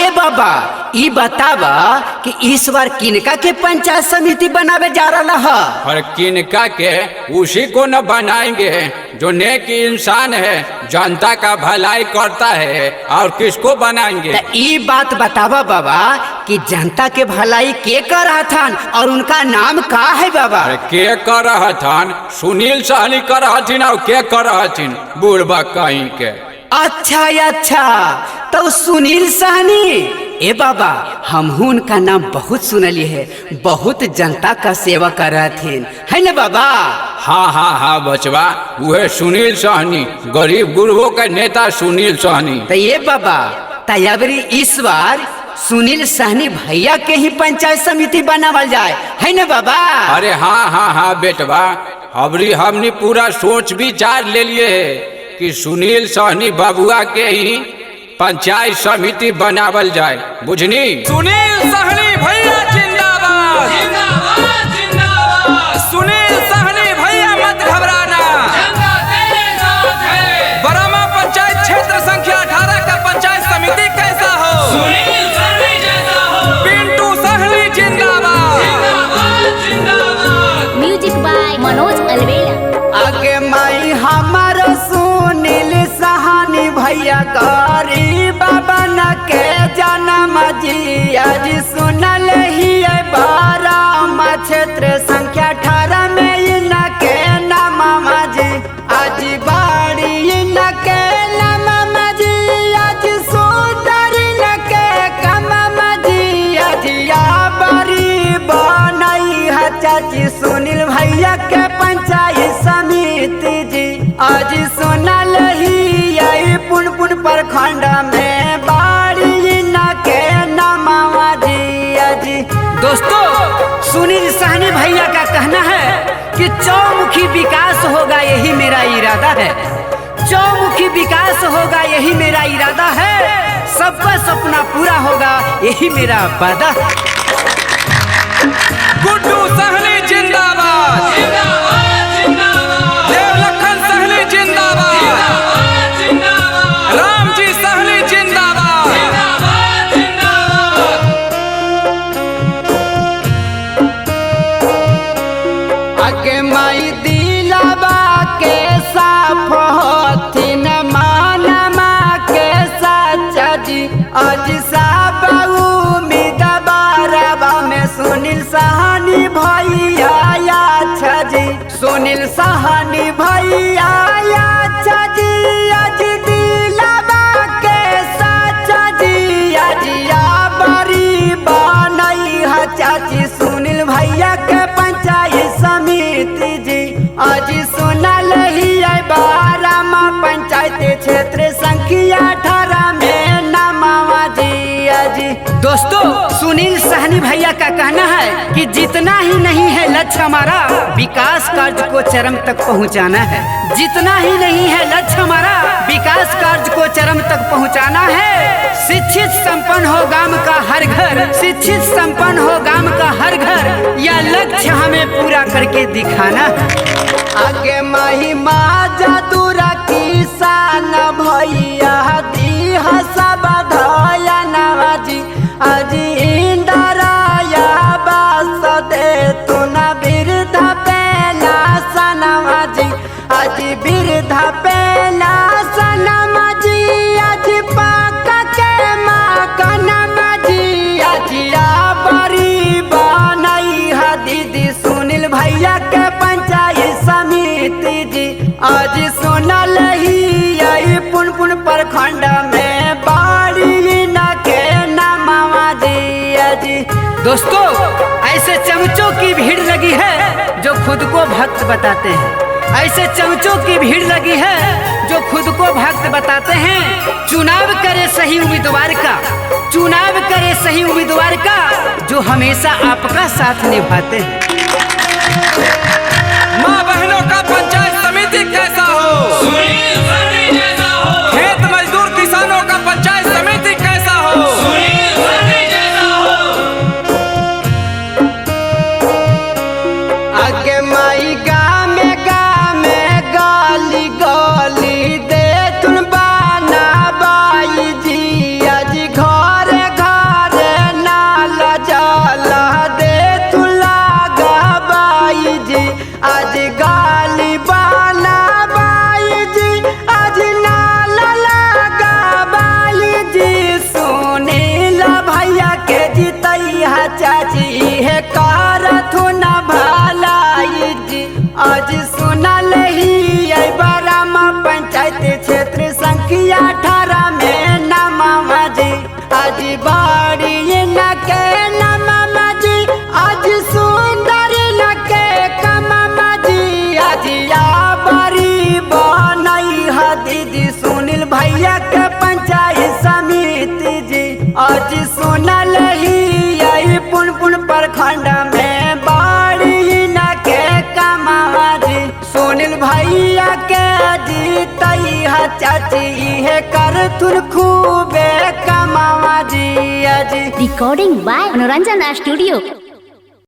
ए बाबा ई बतावा कि इस बार किनका के पंचायत समिति बनावे जा रहा है? और किनका के उसी को न बनाएंगे जो नेक इंसान है, जनता का भलाई करता है, और किसको बनाएंगे? ई बात बतावा बाबा कि जनता के भलाई के कर रहा था और उनका नाम का है बाबा? के कर रहा था? सुनील सहनी कर रहा थी और के कर रहा थी बूढ़बा कहीं के। अच्छा तो सुनील सहनी। ए बाबा हम उनका नाम बहुत सुनली है, बहुत जनता का सेवा कर रहे थे, है ना बाबा? हाँ बचवा, वह सुनील सहनी, गरीब गुरबों का नेता सुनील सहनी। तो ये बाबा तैयारी इस बार सुनील सहनी भैया के ही पंचायत समिति बनावल जाए, है ना बाबा? अरे हाँ बेटवा, अबरी हमने पूरा सोच विचार ले लिए है कि सुनील सहनी बाबुआ के ही पंचायत समिति बनावल जाए, बुझनी? सुनील सहनी भैया जिंदाबाद, जिंदाबाद जिंदाबाद। सुनील सहनी भैया मत घबराना, जनता तेरे साथ है। बरामा पंचायत क्षेत्र संख्या 18 का पंचायत समिति कैसा हो? सुनील सहनी जैसा हो। पिंटू सहनी जिंदाबाद, जिंदाबाद जिंदाबाद। Music by Manoj Alwela. आगे माई हमारो सुनील सहनी भैया गरीब बन के जन्म जी, आज सुनल ही बारामा क्षेत्र संख्या 18 में इनके नाम जी, आज बाड़ी इनके नाम जी, आज सुंदर इनके कम जी, आज या बड़ी बनई है चाची सुनील भैया के पंचायत समिति जी, आज सुनल ही पुन प्रखंड में बाड़ी न के नामा जी। दोस्तों सुनील सहनी भैया का कहना है कि चौमुखी विकास होगा यही मेरा इरादा है, चौमुखी विकास होगा यही मेरा इरादा है, सबका सपना पूरा होगा यही मेरा वादा है। गुड्डू सहनी जिंदाबाद, जिंदाबाद जिंदाबाद। देवलखन सहनी जिंदाबाद, जिंदाबाद जिंदाबाद। रामजी सहनी जिंदाबाद, जिंदाबाद जिंदाबाद। आगे माई दिलाबा के साफ होथिन मानमा के सच्चा जी, आज सब उम्मीदवारबा में सुनील सहनी भैया अच्छा जी, सुनील सहनी भैया अच्छा जी, आज दिलाबा के सच्चा जी, आज या बड़ी बनई है चाची सुनील भैया के पंचायत समिति जी, आज सुनल ही बारामा पंचायत क्षेत्र संख्या 18 में नामा जी। दोस्तों सुनील सहनी भैया का कहना है कि जितना ही नहीं है लक्ष्य हमारा, विकास कार्य को चरम तक पहुंचाना है, जितना ही नहीं है लक्ष्य हमारा, विकास कार्य को चरम तक पहुंचाना है। शिक्षित संपन्न हो गांव का हर घर, शिक्षित संपन्न हो गांव का हर घर, यह लक्ष्य हमें पूरा करके दिखाना है। आगे माही जादूरा किसान भैया दी सब धया नवाजी, आज इंदराया बस दे तू न बिरध पेला सनवाजी, आज बिरध पेला सनवाजी, आज पाका के मकनमाजी, आज या बड़ी बनई है दीदी सुनील भैया के पंचायत समिति जी, आज सुनल ही पुन प्रखंड में बाड़ी न के नामा जी। दोस्तों ऐसे चमचों की भीड़ लगी है जो खुद को भक्त बताते हैं, ऐसे चमचों की भीड़ लगी है जो खुद को भक्त बताते हैं। चुनाव करे सही उम्मीदवार का, चुनाव करे सही उम्मीदवार का, जो हमेशा आपका साथ निभाते हैं। माँ बहनों का पंचायत समिति कैसा हो? सुनील सहनी जैसा हो। खेत मजदूर किसानों का पंचायत समिति कैसा हो? सुनील सहनी जैसा हो। आगे माई गामे गली गली दे तुन बाना बाई जी, आज घरे आज बाड़ी न के नममा जी आज सुंदर न के कममा जी आज या बड़ी बनई है दीदी सुनील भैया के पंचायत समिति जी आज सुनल ही यही पुन प्रखंड में बाड़ी न के कममा जी सुनील भैया के जीतई है चाची है कर तुर खूबे कमावा जी आज Recording by Manoranjana Studio.